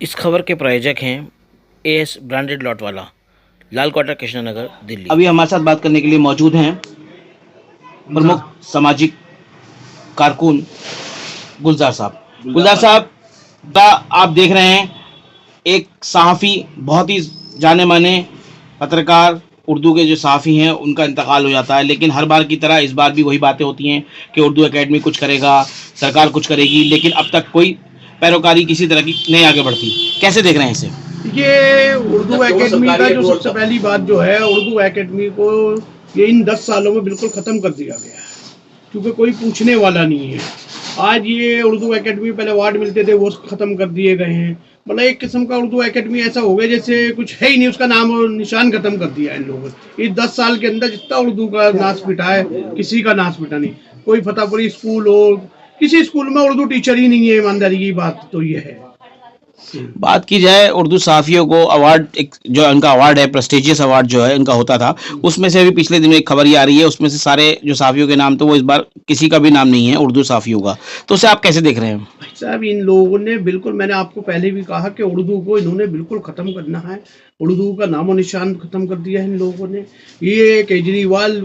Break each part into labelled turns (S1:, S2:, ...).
S1: इस खबर के प्रायोजक हैं एएस ब्रांडेड लॉट वाला, लाल क्वार्टर, कृष्णनगर, दिल्ली।
S2: अभी हमारे साथ बात करने के लिए मौजूद हैं प्रमुख सामाजिक कारकुन गुलजार साहब। गुलजार साहब, आप देख रहे हैं एक सहाफ़ी, बहुत ही जाने माने पत्रकार, उर्दू के जो सहाफ़ी हैं उनका इंतकाल हो जाता है, लेकिन हर बार की तरह इस बार भी वही बातें होती हैं कि उर्दू एकेडमी कुछ करेगा, सरकार कुछ करेगी, लेकिन अब तक कोई पैरोकारी किसी तरह की नहीं आगे बढ़ती। कैसे देख रहे हैं इसे?
S3: ये उर्दू एकेडमी का जो सबसे पहली बात जो है, उर्दू एकेडमी को ये इन 10 सालों में बिल्कुल ख़त्म कर दिया गया है, क्योंकि कोई पूछने वाला नहीं है। आज ये उर्दू एकेडमी पहले अवार्ड मिलते थे, वो ख़त्म कर दिए गए हैं। मतलब एक किस्म का उर्दू एकेडमी ऐसा हो गया जैसे कुछ है ही नहीं, उसका नाम और निशान ख़त्म कर दिया इन लोगों ने। इस 10 साल के अंदर जितना उर्दू का नाश मिटा है, किसी का नाश मिटा नहीं। कोई फतेहपुरी स्कूल हो, किसी स्कूल में उर्दू टीचर ही नहीं है। ईमानदारी की बात तो ये है।
S2: बात की जाए उर्दू सहाफ़ियों को अवार्ड, एक जो उनका अवार्ड है, प्रेस्टिजियस अवार्ड जो है उनका होता था, उसमें से अभी पिछले दिनों एक खबर ये आ रही है, उसमें से सारे जो सहाफ़ियों के नाम, तो वो इस बार किसी का भी नाम नहीं है उर्दू सहाफ़ियों का। तो उसे आप कैसे देख रहे हैं?
S3: साहब, इन लोगों ने बिल्कुल, मैंने आपको पहले भी कहा कि उर्दू को इन्होंने बिल्कुल ख़त्म करना है। उर्दू का नामो निशान ख़त्म कर दिया है इन लोगों ने। ये केजरीवाल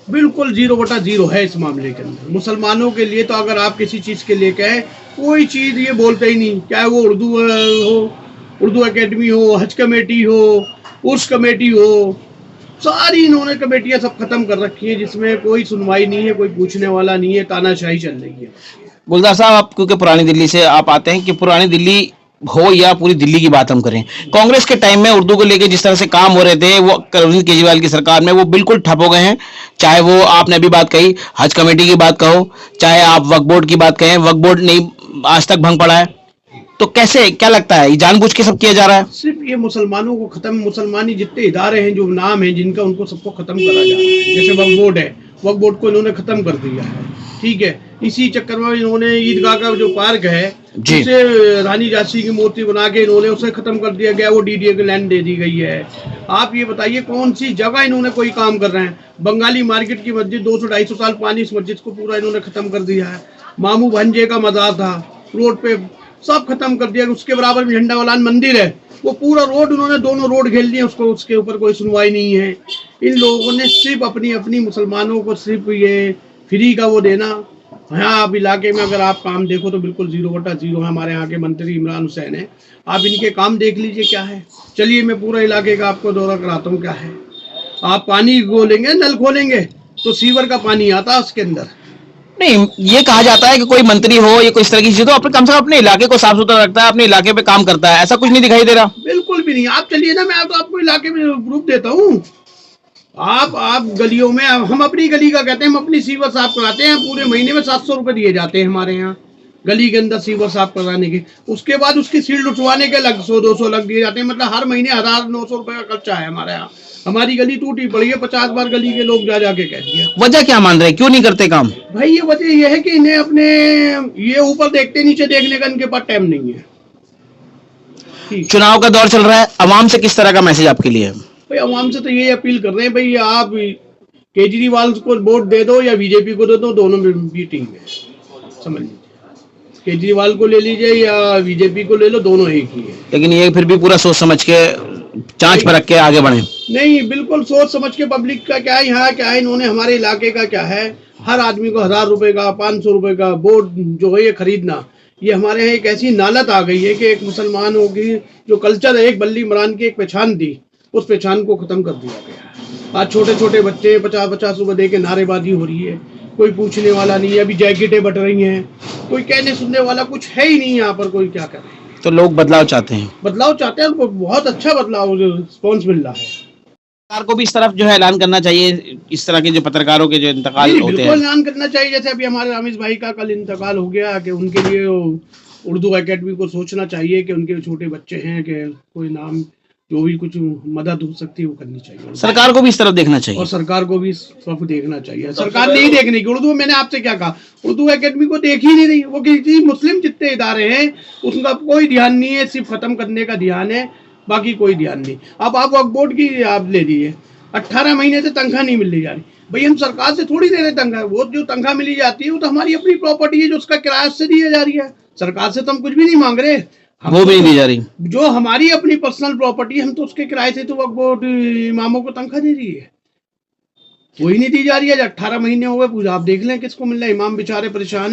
S3: बिल्कुल 0/0 है इस मामले के अंदर। मुसलमानों के लिए तो अगर आप किसी चीज़ के लिए कहें, कोई चीज़ ये बोलते ही नहीं, चाहे वो उर्दू हो, उर्दू एकेडमी हो, हज कमेटी हो, उर्स कमेटी हो, सारी इन्होंने कमेटियां सब खत्म कर रखी हैं, जिसमें कोई सुनवाई नहीं है, कोई पूछने वाला नहीं है, तानाशाही चल रही है।
S2: गुलजार साहब, आप क्योंकि पुरानी दिल्ली से आप आते हैं, कि पुरानी दिल्ली हो या पूरी दिल्ली की बात हम करें, कांग्रेस के टाइम में उर्दू को लेकर जिस तरह से काम हो रहे थे, वो अरविंद केजरीवाल की सरकार में वो बिल्कुल ठप हो गए हैं। चाहे वो आपने अभी बात कही हज कमेटी की बात कहो, चाहे आप वक्फ बोर्ड की बात कहें, वक्फ बोर्ड नहीं आज तक भंग पड़ा है। तो कैसे, क्या लगता है, ये जानबूझ के सब किया जा रहा है?
S3: सिर्फ ये मुसलमानों को खत्म, मुसलमानी जितने इदारे हैं, जो नाम है जिनका, उनको सबको खत्म करा जा रहा है। जैसे वक्फ बोर्ड है, वक्फ बोर्ड को इन्होंने खत्म कर दिया है, ठीक है। इसी चक्कर में इन्होंने ईदगाह का जो पार्क है, उसे रानी झांसी की मूर्ति बना के इन्होंने उसे खत्म कर दिया गया, वो डीडीए की लैंड दे दी गई है। आप ये बताइए कौन सी जगह इन्होंने कोई काम कर रहे हैं? बंगाली मार्केट की मस्जिद 200-250 साल पुरानी, इस मस्जिद को पूरा इन्होंने खत्म कर दिया है। मामू भंजे का मज़ार था रोड पे, सब खत्म कर दिया। उसके बराबर में झंडा वालान मंदिर है, वो पूरा रोड उन्होंने, दोनों रोड घेर दिए उसको, उसके ऊपर कोई सुनवाई नहीं है। इन लोगों ने सिर्फ अपनी अपनी मुसलमानों को सिर्फ ये फ्री का वो देना। यहाँ आप इलाके में अगर आप काम देखो तो बिल्कुल 0/0 है। हमारे यहाँ के मंत्री इमरान हुसैन है, आप इनके काम देख लीजिए क्या है। चलिए मैं पूरा इलाके का आपको दौरा कराता हूँ क्या है। आप पानी खोलेंगे, नल खोलेंगे तो सीवर का पानी आता है उसके अंदर।
S2: नहीं, ये कहा जाता है कि कोई मंत्री हो या कोई इस तरह की चीज, तो अपने कम से कम अपने इलाके को साफ सुथरा रखता है, अपने इलाके पे काम करता है, ऐसा कुछ नहीं दिखाई दे रहा।
S3: बिल्कुल भी नहीं। आप चलिए ना, मैं आपको इलाके में प्रूफ देता हूँ। आप गलियों में, हम अपनी गली का कहते हैं, हम अपनी सीवर साफ कराते हैं, पूरे महीने में 700 रुपए दिए जाते हैं हमारे यहाँ गली के अंदर सीवर साफ कराने के। उसके बाद उसकी सील उठवाने के अलग 100-200 लग दिए जाते हैं। मतलब हर महीने 1000-900 रुपए का खर्चा है हमारे यहाँ। हमारी गली टूटी पड़ी है, 50 बार गली के लोग जा जाके कह दिया।
S2: वजह क्या मान रहे हैं, क्यों नहीं करते काम?
S3: भाई ये वजह यह है कि इन्हें अपने ये ऊपर देखते नीचे देखने का इनके पास टाइम नहीं है।
S2: चुनाव का दौर चल रहा है, अवाम से किस तरह का मैसेज आपके लिए है?
S3: भाई अवाम से तो ये अपील कर रहे हैं, भाई आप केजरीवाल को वोट दे दो या बीजेपी को दे दो, दोनों भी टीम है, समझ लीजिए। केजरीवाल को ले लीजिए या बीजेपी को ले लो, दोनों एक ही है।
S2: लेकिन ये फिर भी पूरा सोच समझ के, जांच परख के आगे बढ़े।
S3: नहीं, बिल्कुल सोच समझ के। पब्लिक का क्या है यहाँ, क्या है, इन्होंने हमारे इलाके का क्या है, हर आदमी को 1000 रुपए का, 500 रुपए का वोट जो है ये खरीदना, ये हमारे यहाँ एक ऐसी नालत आ गई है कि एक मुसलमानों की जो कल्चर है, एक बल्ली इमरान की एक पहचान थी, उस पहचान को खत्म कर दिया गया। आज छोटे छोटे बच्चे 50-50 रुपए दे के नारेबाजी हो रही है, कोई पूछने वाला नहीं है। अभी जैकेटें बट रही हैं, कोई कहने सुनने वाला कुछ है ही नहीं यहाँ पर, कोई क्या करे।
S2: तो लोग बदलाव चाहते हैं,
S3: बदलाव चाहते हैं, बहुत अच्छा बदलाव रिस्पॉन्स मिल रहा है।
S2: सरकार को भी इस तरफ जो है ऐलान करना चाहिए, इस तरह के जो पत्रकारों के जो इंतकाल होते हैं,
S3: बिल्कुल ऐलान करना चाहिए। जैसे अभी हमारे रामेश भाई का कल इंतकाल हो गया, कि उनके लिए उर्दू एकेडमी को सोचना चाहिए कि उनके छोटे बच्चे हैं, कि कोई नाम जो भी कुछ मदद हो सकती है वो करनी चाहिए।
S2: सरकार को भी इस तरफ देखना चाहिए,
S3: और सरकार को भी सब देखना चाहिए। सरकार नहीं देखने की उर्दू, मैंने आपसे क्या कहा, उर्दू एकेडमी को देख ही नहीं रही। वो किसी मुस्लिम जितने इदारे हैं उसका कोई ध्यान नहीं है, सिर्फ खत्म करने का ध्यान है, बाकी कोई ध्यान नहीं। अब आप वक्फ बोर्ड की आप ले लीजिए, 18 महीने से तनख्वाह नहीं मिलने जा रही। भाई हम सरकार से थोड़ी दे रहे तनख्वाह, वो जो तनख्वाह मिली जाती है वो तो हमारी अपनी प्रॉपर्टी है, जो उसका किराया से दी जा रही है। सरकार से तो हम कुछ भी नहीं मांग रहे।
S2: वो भी नहीं दी जा रही।
S3: जो हमारी अपनी पर्सनल प्रॉपर्टी, हम तो उसके किराए से तो वक्फ बोर्ड इमामों को तनख्वाह दे रही है, वही नहीं दी जा रही है। 18 महीने हो गए पूजा, आप देख लें किसको मिल रहा है। इमाम बेचारे परेशान है।